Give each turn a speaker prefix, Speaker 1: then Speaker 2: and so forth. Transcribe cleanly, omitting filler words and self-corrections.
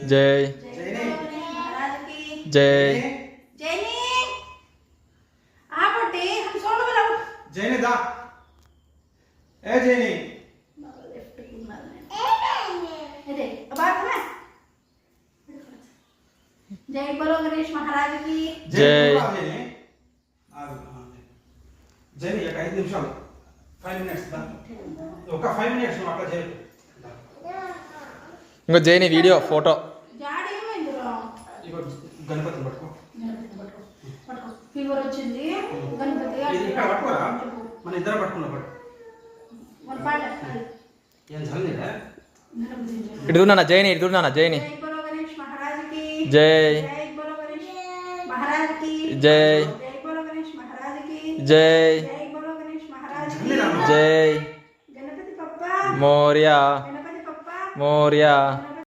Speaker 1: जय
Speaker 2: महाराज की
Speaker 1: जय
Speaker 2: जैनी आप उठे हम सोलो वाला
Speaker 3: जैनी दा ए जैनी
Speaker 2: लेफ्ट की मारने ए दे अब बात है जय बोलो गणेश महाराज की
Speaker 1: जय
Speaker 3: जैनी एक 5 నిమిషాలు 5 minutes దా ఒక 5 minutes నువ్వు అట్లా చేయి
Speaker 1: ఇంకో జైని వీడియో ఫోటో
Speaker 2: జాడి ఏమైందిరా
Speaker 3: ఇగో గణపతిని పట్టుకో
Speaker 2: పట్టుకో ఫీవర్ వచ్చింది గణపతి
Speaker 3: ఇది ఇక్కడ పట్టుకోరా మన ఇద్దరం పట్టుకున్నాం పట్టు
Speaker 2: మన పాట
Speaker 3: ఏం చల్లనిరా
Speaker 1: ఇటు చూడన్నా జైని ఇటు చూడన్నా జైని
Speaker 2: जय बोलो गणेश महाराज की
Speaker 1: जय
Speaker 2: जय बोलो गणेश महाराज की
Speaker 1: जय
Speaker 2: जय बोलो गणेश महाराज की
Speaker 1: जय
Speaker 2: जय बोलो गणेश महाराज की
Speaker 1: जय
Speaker 2: गणपति पप्पा
Speaker 1: मौर्या
Speaker 2: गणपति पप्पा
Speaker 1: मौर्या
Speaker 2: गणपति